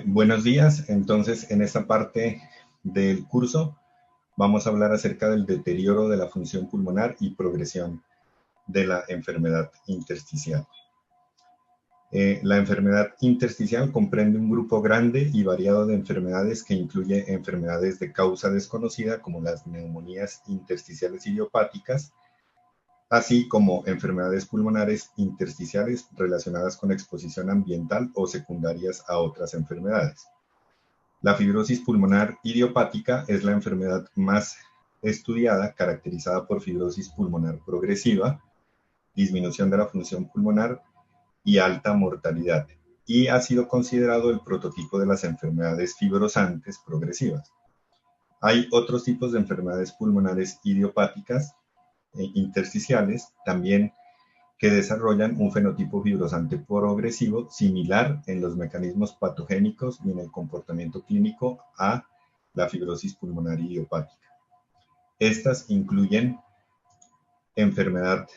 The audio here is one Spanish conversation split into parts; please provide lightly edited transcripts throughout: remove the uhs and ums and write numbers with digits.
Buenos días. Entonces, en esta parte del curso vamos a hablar acerca del deterioro de la función pulmonar y progresión de la enfermedad intersticial. La enfermedad intersticial comprende un grupo grande y variado de enfermedades que incluye enfermedades de causa desconocida como las neumonías intersticiales idiopáticas, así como enfermedades pulmonares intersticiales relacionadas con exposición ambiental o secundarias a otras enfermedades. La fibrosis pulmonar idiopática es la enfermedad más estudiada, caracterizada por fibrosis pulmonar progresiva, disminución de la función pulmonar y alta mortalidad, y ha sido considerado el prototipo de las enfermedades fibrosantes progresivas. Hay otros tipos de enfermedades pulmonares idiopáticas intersticiales también que desarrollan un fenotipo fibrosante progresivo similar en los mecanismos patogénicos y en el comportamiento clínico a la fibrosis pulmonar idiopática. Estas incluyen enfermedad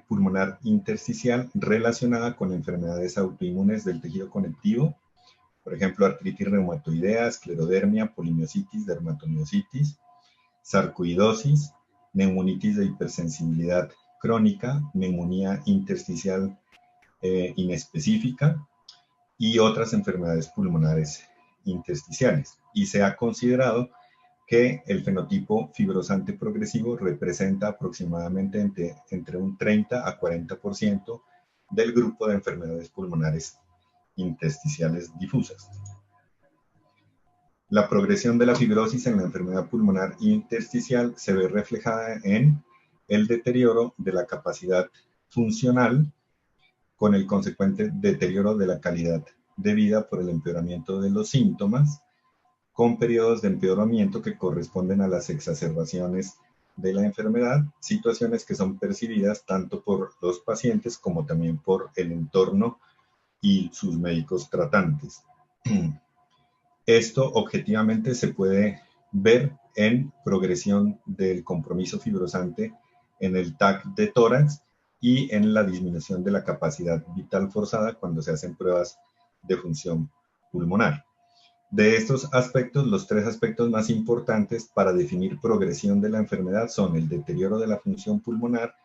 pulmonar intersticial relacionada con enfermedades autoinmunes del tejido conectivo, por ejemplo, artritis reumatoidea, esclerodermia, polimiositis, dermatomiositis, sarcoidosis, neumonitis de hipersensibilidad crónica, neumonía intersticial inespecífica y otras enfermedades pulmonares intersticiales. Y se ha considerado que el fenotipo fibrosante progresivo representa aproximadamente entre un 30 a 40% del grupo de enfermedades pulmonares intersticiales difusas. La progresión de la fibrosis en la enfermedad pulmonar intersticial se ve reflejada en el deterioro de la capacidad funcional con el consecuente deterioro de la calidad de vida por el empeoramiento de los síntomas, con periodos de empeoramiento que corresponden a las exacerbaciones de la enfermedad, situaciones que son percibidas tanto por los pacientes como también por el entorno y sus médicos tratantes. Esto objetivamente se puede ver en progresión del compromiso fibrosante en el TAC de tórax y en la disminución de la capacidad vital forzada cuando se hacen pruebas de función pulmonar. De estos aspectos, los tres aspectos más importantes para definir progresión de la enfermedad son el deterioro de la función pulmonar,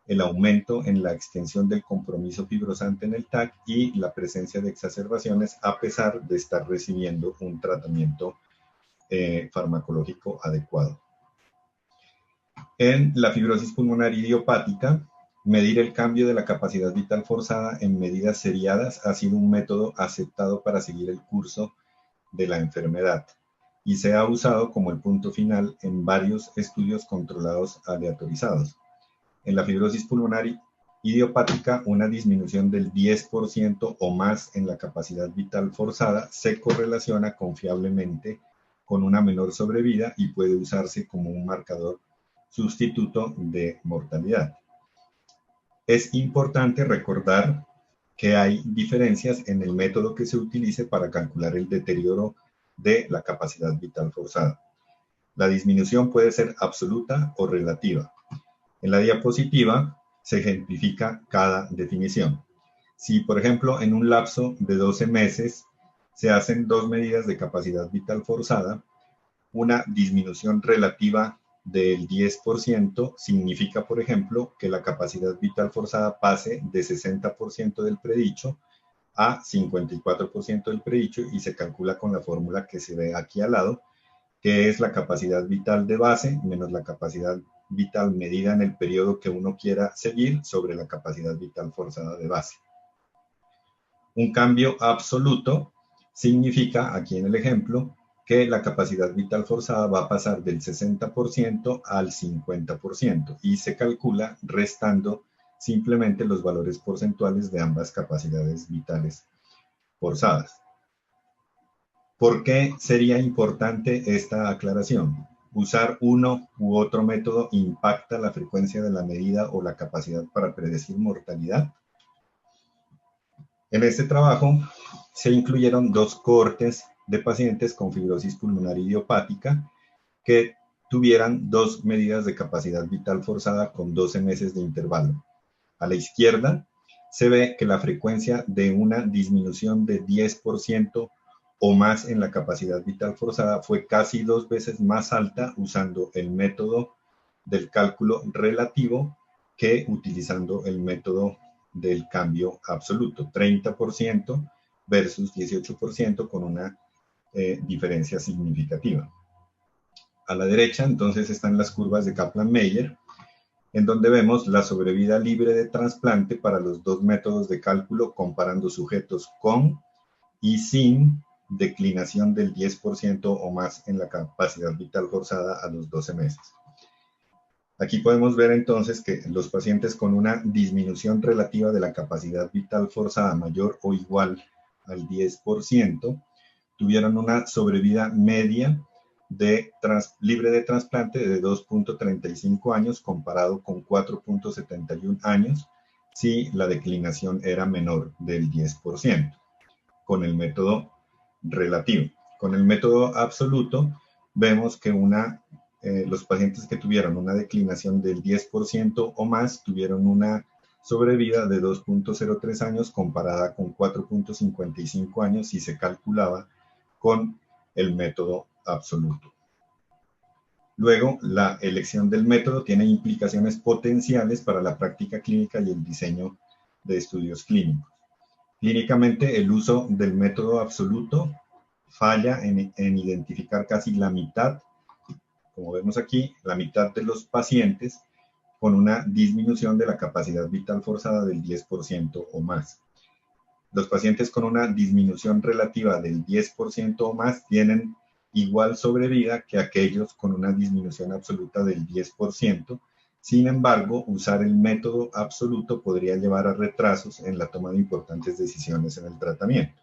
el aumento en la extensión del compromiso fibrosante en el TAC y la presencia de exacerbaciones a pesar de estar recibiendo un tratamiento farmacológico adecuado. En la fibrosis pulmonar idiopática, medir el cambio de la capacidad vital forzada en medidas seriadas ha sido un método aceptado para seguir el curso de la enfermedad y se ha usado como el punto final en varios estudios controlados aleatorizados. En la fibrosis pulmonar idiopática, una disminución del 10% o más en la capacidad vital forzada se correlaciona confiablemente con una menor sobrevida y puede usarse como un marcador sustituto de mortalidad. Es importante recordar que hay diferencias en el método que se utilice para calcular el deterioro de la capacidad vital forzada. La disminución puede ser absoluta o relativa. En la diapositiva se ejemplifica cada definición. Si, por ejemplo, en un lapso de 12 meses se hacen dos medidas de capacidad vital forzada, una disminución relativa del 10% significa, por ejemplo, que la capacidad vital forzada pase de 60% del predicho a 54% del predicho y se calcula con la fórmula que se ve aquí al lado, que es la capacidad vital de base menos la capacidad vital medida en el periodo que uno quiera seguir sobre la capacidad vital forzada de base. Un cambio absoluto significa, aquí en el ejemplo, que la capacidad vital forzada va a pasar del 60% al 50% y se calcula restando simplemente los valores porcentuales de ambas capacidades vitales forzadas. ¿Por qué sería importante esta aclaración? ¿Usar uno u otro método impacta la frecuencia de la medida o la capacidad para predecir mortalidad? En este trabajo se incluyeron dos cohortes de pacientes con fibrosis pulmonar idiopática que tuvieran dos medidas de capacidad vital forzada con 12 meses de intervalo. A la izquierda se ve que la frecuencia de una disminución de 10% o más en la capacidad vital forzada fue casi 2 veces más alta usando el método del cálculo relativo que utilizando el método del cambio absoluto, 30% versus 18% con una diferencia significativa. A la derecha, entonces, están las curvas de Kaplan-Meier, en donde vemos la sobrevida libre de trasplante para los dos métodos de cálculo comparando sujetos con y sin declinación del 10% o más en la capacidad vital forzada a los 12 meses. Aquí podemos ver entonces que los pacientes con una disminución relativa de la capacidad vital forzada mayor o igual al 10% tuvieron una sobrevida media libre de trasplante de 2.35 años comparado con 4.71 años si la declinación era menor del 10% con el método relativo. Con el método absoluto vemos que los pacientes que tuvieron una declinación del 10% o más tuvieron una sobrevida de 2.03 años comparada con 4.55 años si se calculaba con el método absoluto. Luego, la elección del método tiene implicaciones potenciales para la práctica clínica y el diseño de estudios clínicos. Clínicamente, el uso del método absoluto falla en identificar casi la mitad, como vemos aquí, la mitad de los pacientes con una disminución de la capacidad vital forzada del 10% o más. Los pacientes con una disminución relativa del 10% o más tienen igual sobrevida que aquellos con una disminución absoluta del 10%. Sin embargo, usar el método absoluto podría llevar a retrasos en la toma de importantes decisiones en el tratamiento.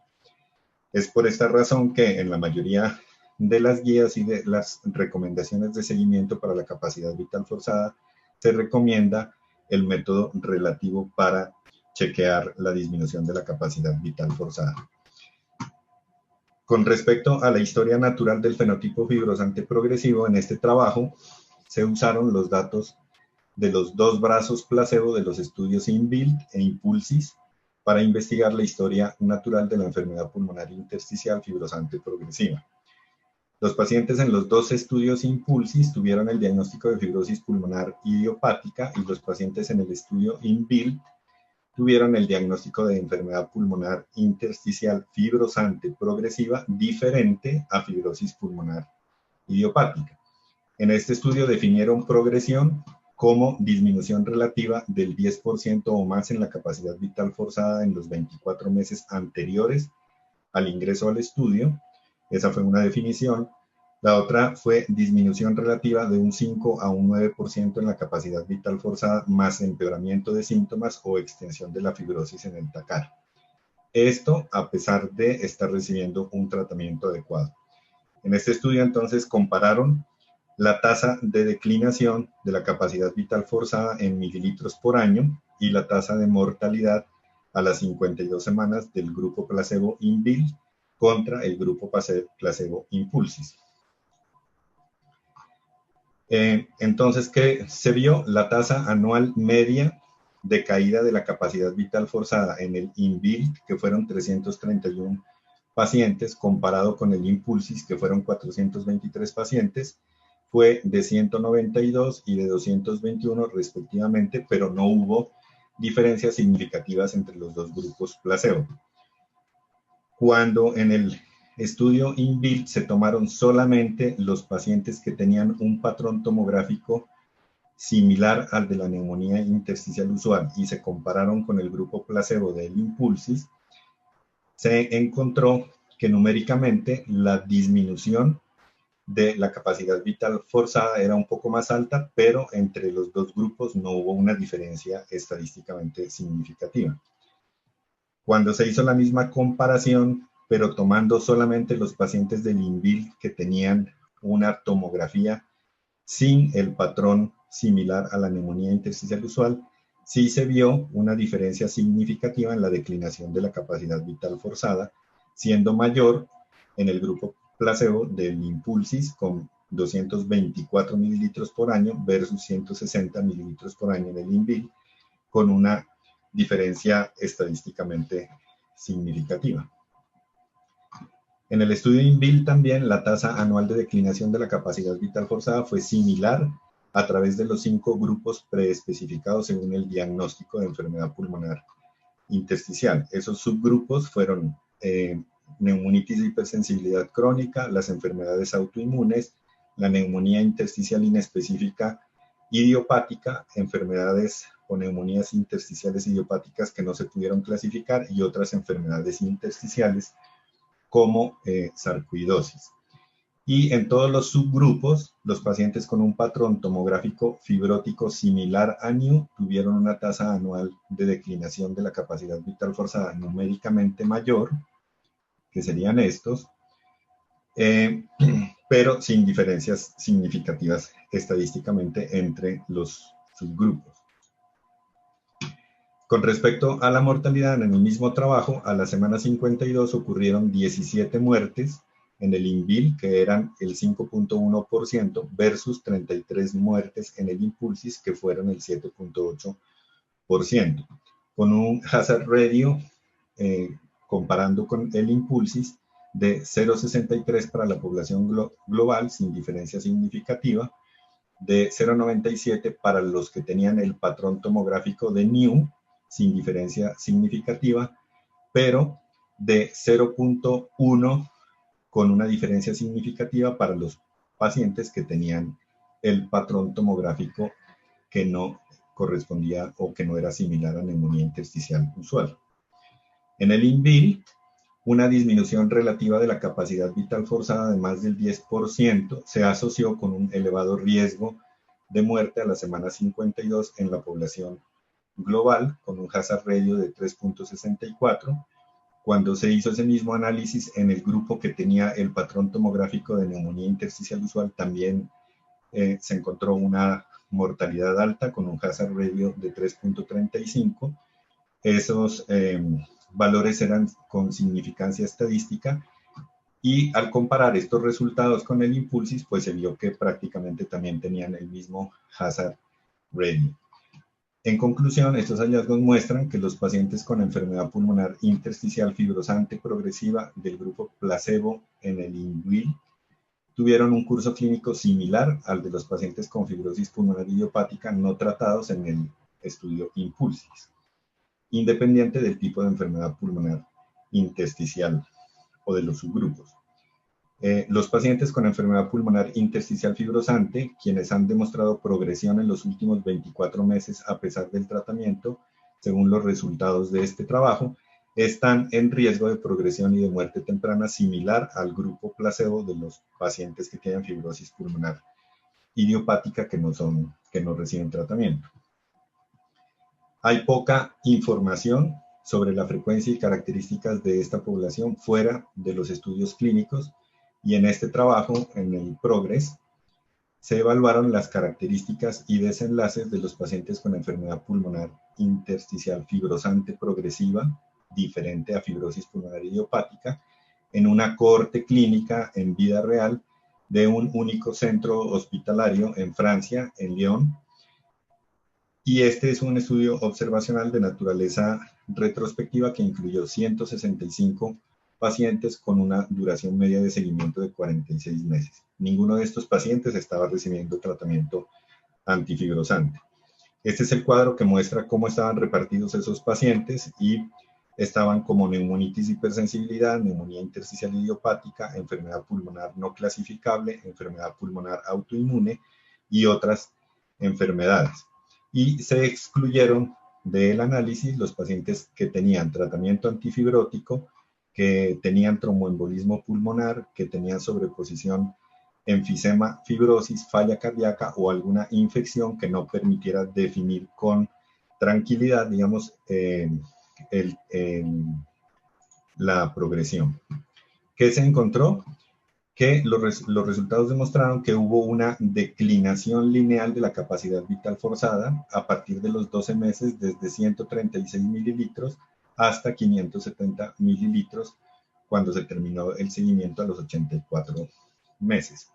Es por esta razón que en la mayoría de las guías y de las recomendaciones de seguimiento para la capacidad vital forzada se recomienda el método relativo para chequear la disminución de la capacidad vital forzada. Con respecto a la historia natural del fenotipo fibrosante progresivo, en este trabajo se usaron los datos de los dos brazos placebo de los estudios INBUILT e INPULSIS para investigar la historia natural de la enfermedad pulmonar intersticial fibrosante progresiva. Los pacientes en los dos estudios INPULSIS tuvieron el diagnóstico de fibrosis pulmonar idiopática y los pacientes en el estudio INBUILT tuvieron el diagnóstico de enfermedad pulmonar intersticial fibrosante progresiva diferente a fibrosis pulmonar idiopática. En este estudio definieron progresión como disminución relativa del 10% o más en la capacidad vital forzada en los 24 meses anteriores al ingreso al estudio. Esa fue una definición. La otra fue disminución relativa de un 5 a un 9% en la capacidad vital forzada más empeoramiento de síntomas o extensión de la fibrosis en el TACAR. Esto a pesar de estar recibiendo un tratamiento adecuado. En este estudio entonces compararon la tasa de declinación de la capacidad vital forzada en mililitros por año y la tasa de mortalidad a las 52 semanas del grupo placebo INBUILT contra el grupo placebo INPULSIS. Entonces, ¿qué se vio? La tasa anual media de caída de la capacidad vital forzada en el INBUILT, que fueron 331 pacientes, comparado con el INPULSIS, que fueron 423 pacientes, fue de 192 y de 221 respectivamente, pero no hubo diferencias significativas entre los dos grupos placebo. Cuando en el estudio INBUILT se tomaron solamente los pacientes que tenían un patrón tomográfico similar al de la neumonía intersticial usual y se compararon con el grupo placebo del INPULSIS, se encontró que numéricamente la disminución de la capacidad vital forzada era un poco más alta, pero entre los dos grupos no hubo una diferencia estadísticamente significativa. Cuando se hizo la misma comparación, pero tomando solamente los pacientes del INBUILT que tenían una tomografía sin el patrón similar a la neumonía intersticial usual, sí se vio una diferencia significativa en la declinación de la capacidad vital forzada, siendo mayor en el grupo placebo del INPULSIS con 224 mililitros por año versus 160 mililitros por año en el INBUILT, con una diferencia estadísticamente significativa. En el estudio INVIL también la tasa anual de declinación de la capacidad vital forzada fue similar a través de los 5 grupos preespecificados según el diagnóstico de enfermedad pulmonar intersticial. Esos subgrupos fueron neumonitis de hipersensibilidad crónica, las enfermedades autoinmunes, la neumonía intersticial inespecífica idiopática, enfermedades o neumonías intersticiales idiopáticas que no se pudieron clasificar y otras enfermedades intersticiales como sarcoidosis. Y en todos los subgrupos, los pacientes con un patrón tomográfico fibrótico similar a NIU tuvieron una tasa anual de declinación de la capacidad vital forzada numéricamente mayor, que serían estos, pero sin diferencias significativas estadísticamente entre los subgrupos. Con respecto a la mortalidad en el mismo trabajo, a la semana 52 ocurrieron 17 muertes en el INVIL, que eran el 5.1%, versus 33 muertes en el INPULSIS, que fueron el 7.8%, con un hazard ratio, comparando con el INPULSIS, de 0.63 para la población global, sin diferencia significativa, de 0.97 para los que tenían el patrón tomográfico de NIU, sin diferencia significativa, pero de 0.1 con una diferencia significativa para los pacientes que tenían el patrón tomográfico que no correspondía o que no era similar a neumonía intersticial usual. En el INVIL, una disminución relativa de la capacidad vital forzada de más del 10% se asoció con un elevado riesgo de muerte a la semana 52 en la población global, con un hazard ratio de 3.64. Cuando se hizo ese mismo análisis en el grupo que tenía el patrón tomográfico de neumonía intersticial usual, también se encontró una mortalidad alta con un hazard ratio de 3.35. Esos valores eran con significancia estadística, y al comparar estos resultados con el INPULSIS, pues se vio que prácticamente también tenían el mismo hazard ratio. En conclusión, estos hallazgos muestran que los pacientes con enfermedad pulmonar intersticial fibrosante progresiva del grupo placebo en el INVIL tuvieron un curso clínico similar al de los pacientes con fibrosis pulmonar idiopática no tratados en el estudio INPULSIS, independiente del tipo de enfermedad pulmonar intersticial o de los subgrupos. Los pacientes con enfermedad pulmonar intersticial fibrosante, quienes han demostrado progresión en los últimos 24 meses a pesar del tratamiento, según los resultados de este trabajo, están en riesgo de progresión y de muerte temprana similar al grupo placebo de los pacientes que tienen fibrosis pulmonar idiopática que no reciben tratamiento. Hay poca información sobre la frecuencia y características de esta población fuera de los estudios clínicos, y en este trabajo, en el PROGRESS, se evaluaron las características y desenlaces de los pacientes con enfermedad pulmonar intersticial fibrosante progresiva, diferente a fibrosis pulmonar idiopática, en una cohorte clínica en vida real de un único centro hospitalario en Francia, en Lyon. Y este es un estudio observacional de naturaleza retrospectiva que incluyó 165 pacientes con una duración media de seguimiento de 46 meses. Ninguno de estos pacientes estaba recibiendo tratamiento antifibrosante. Este es el cuadro que muestra cómo estaban repartidos esos pacientes, y estaban como neumonitis de hipersensibilidad, neumonía intersticial idiopática, enfermedad pulmonar no clasificable, enfermedad pulmonar autoinmune y otras enfermedades. Y se excluyeron del análisis los pacientes que tenían tratamiento antifibrótico, que tenían tromboembolismo pulmonar, que tenían sobreposición, enfisema, fibrosis, falla cardíaca o alguna infección que no permitiera definir con tranquilidad, digamos, la progresión. ¿Qué se encontró? Que los resultados demostraron que hubo una declinación lineal de la capacidad vital forzada a partir de los 12 meses, desde 136 mililitros hasta 570 mililitros cuando se terminó el seguimiento a los 84 meses.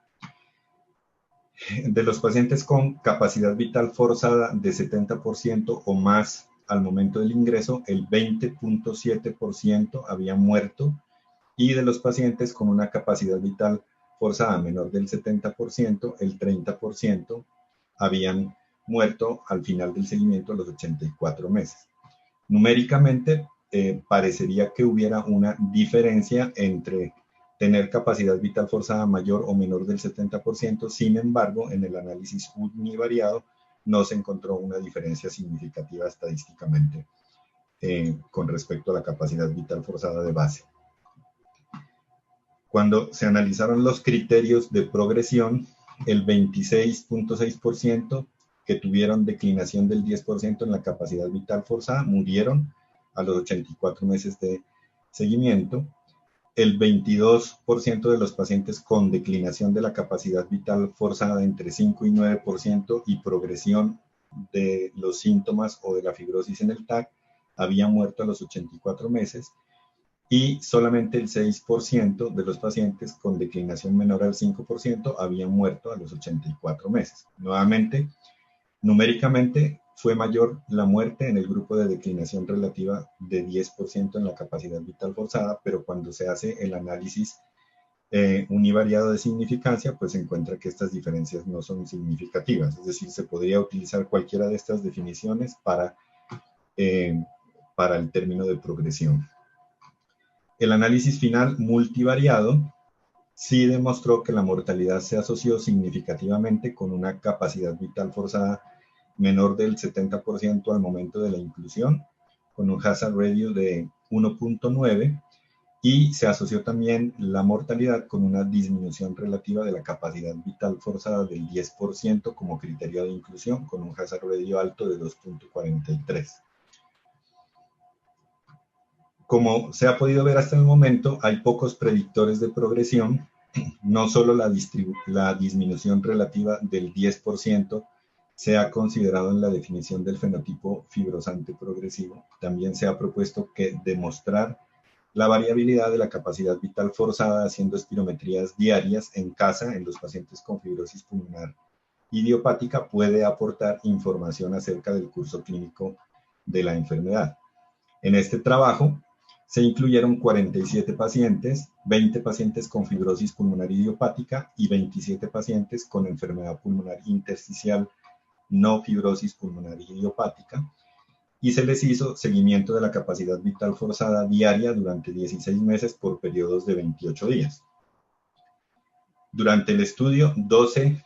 De los pacientes con capacidad vital forzada de 70% o más al momento del ingreso, el 20.7% había muerto, y de los pacientes con una capacidad vital forzada menor del 70%, el 30% habían muerto al final del seguimiento a los 84 meses. Numéricamente, parecería que hubiera una diferencia entre tener capacidad vital forzada mayor o menor del 70%, sin embargo, en el análisis univariado no se encontró una diferencia significativa estadísticamente con respecto a la capacidad vital forzada de base. Cuando se analizaron los criterios de progresión, el 26.6% que tuvieron declinación del 10% en la capacidad vital forzada murieron a los 84 meses de seguimiento. El 22% de los pacientes con declinación de la capacidad vital forzada entre 5 y 9% y progresión de los síntomas o de la fibrosis en el TAC habían muerto a los 84 meses. Y solamente el 6% de los pacientes con declinación menor al 5% habían muerto a los 84 meses. Nuevamente, numéricamente fue mayor la muerte en el grupo de declinación relativa de 10% en la capacidad vital forzada, pero cuando se hace el análisis univariado de significancia, pues se encuentra que estas diferencias no son significativas. Es decir, se podría utilizar cualquiera de estas definiciones para el término de progresión. El análisis final multivariado sí demostró que la mortalidad se asoció significativamente con una capacidad vital forzada menor del 70% al momento de la inclusión, con un hazard ratio de 1.9, y se asoció también la mortalidad con una disminución relativa de la capacidad vital forzada del 10% como criterio de inclusión, con un hazard ratio alto de 2.43. Como se ha podido ver hasta el momento, hay pocos predictores de progresión. No solo la disminución relativa del 10% se ha considerado en la definición del fenotipo fibrosante progresivo, también se ha propuesto que demostrar la variabilidad de la capacidad vital forzada haciendo espirometrías diarias en casa en los pacientes con fibrosis pulmonar idiopática puede aportar información acerca del curso clínico de la enfermedad. En este trabajo se incluyeron 47 pacientes, 20 pacientes con fibrosis pulmonar idiopática y 27 pacientes con enfermedad pulmonar intersticial no fibrosis pulmonar idiopática, y se les hizo seguimiento de la capacidad vital forzada diaria durante 16 meses por periodos de 28 días. Durante el estudio, 12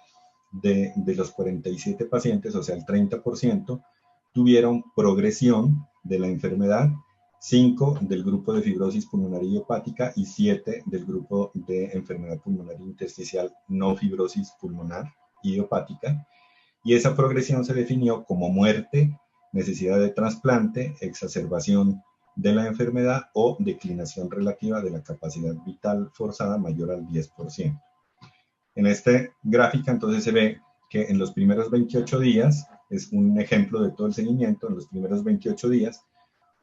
de los 47 pacientes, o sea el 30%, tuvieron progresión de la enfermedad, 5 del grupo de fibrosis pulmonar idiopática y 7 del grupo de enfermedad pulmonar intersticial no fibrosis pulmonar idiopática, y esa progresión se definió como muerte, necesidad de trasplante, exacerbación de la enfermedad o declinación relativa de la capacidad vital forzada mayor al 10%. En esta gráfica entonces se ve que en los primeros 28 días, es un ejemplo de todo el seguimiento, en los primeros 28 días,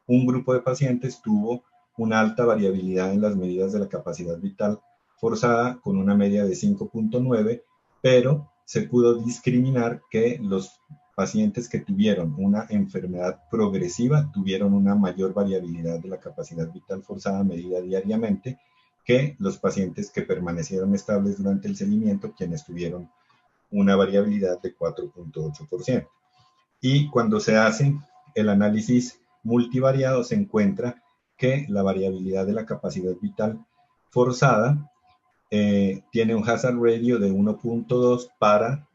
un grupo de pacientes tuvo una alta variabilidad en las medidas de la capacidad vital forzada con una media de 5.9, pero se pudo discriminar que los pacientes que tuvieron una enfermedad progresiva tuvieron una mayor variabilidad de la capacidad vital forzada medida diariamente que los pacientes que permanecieron estables durante el seguimiento, quienes tuvieron una variabilidad de 4.8%. Y cuando se hace el análisis multivariado, se encuentra que la variabilidad de la capacidad vital forzada tiene un hazard ratio de 1.2 para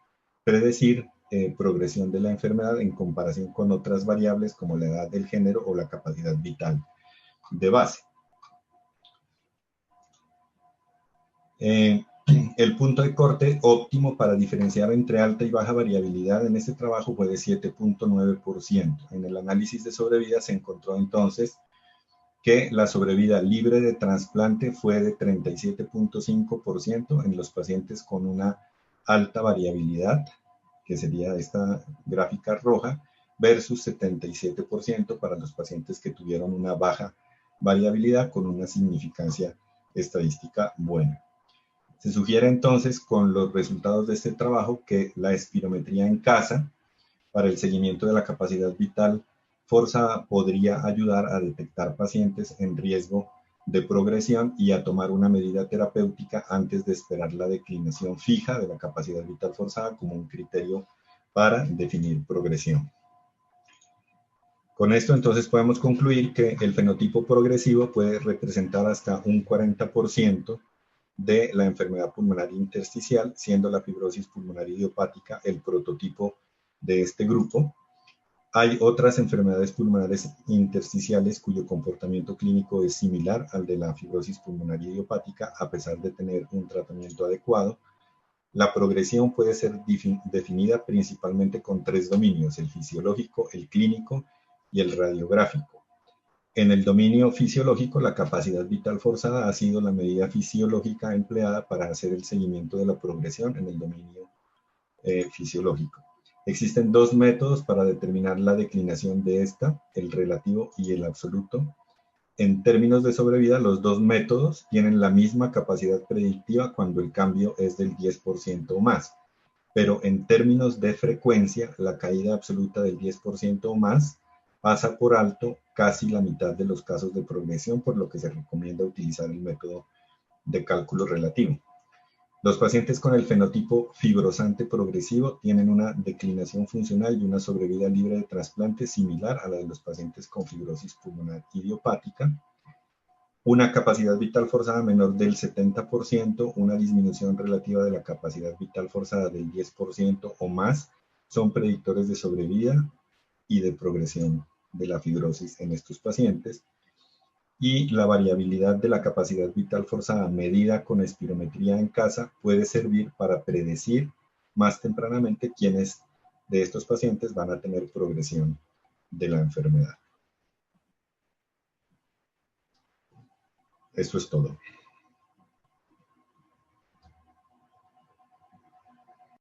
predecir progresión de la enfermedad en comparación con otras variables como la edad del género o la capacidad vital de base. El punto de corte óptimo para diferenciar entre alta y baja variabilidad en este trabajo fue de 7.9%. En el análisis de sobrevida se encontró entonces que la sobrevida libre de trasplante fue de 37.5% en los pacientes con una alta variabilidad, que sería esta gráfica roja, versus 77% para los pacientes que tuvieron una baja variabilidad con una significancia estadística buena. Se sugiere entonces con los resultados de este trabajo que la espirometría en casa para el seguimiento de la capacidad vital forzada podría ayudar a detectar pacientes en riesgo de progresión y a tomar una medida terapéutica antes de esperar la declinación fija de la capacidad vital forzada como un criterio para definir progresión. Con esto entonces podemos concluir que el fenotipo progresivo puede representar hasta un 40% de la enfermedad pulmonar intersticial, siendo la fibrosis pulmonar idiopática el prototipo de este grupo. Hay otras enfermedades pulmonares intersticiales cuyo comportamiento clínico es similar al de la fibrosis pulmonar idiopática a pesar de tener un tratamiento adecuado. La progresión puede ser definida principalmente con tres dominios: el fisiológico, el clínico y el radiográfico. En el dominio fisiológico, la capacidad vital forzada ha sido la medida fisiológica empleada para hacer el seguimiento de la progresión en el dominio fisiológico. Existen dos métodos para determinar la declinación de esta, el relativo y el absoluto. En términos de sobrevida, los dos métodos tienen la misma capacidad predictiva cuando el cambio es del 10% o más, pero en términos de frecuencia, la caída absoluta del 10% o más pasa por alto casi la mitad de los casos de progresión, por lo que se recomienda utilizar el método de cálculo relativo. Los pacientes con el fenotipo fibrosante progresivo tienen una declinación funcional y una sobrevida libre de trasplante similar a la de los pacientes con fibrosis pulmonar idiopática, una capacidad vital forzada menor del 70%, una disminución relativa de la capacidad vital forzada del 10% o más son predictores de sobrevida y de progresión de la fibrosis en estos pacientes. Y la variabilidad de la capacidad vital forzada medida con espirometría en casa puede servir para predecir más tempranamente quiénes de estos pacientes van a tener progresión de la enfermedad. Eso es todo.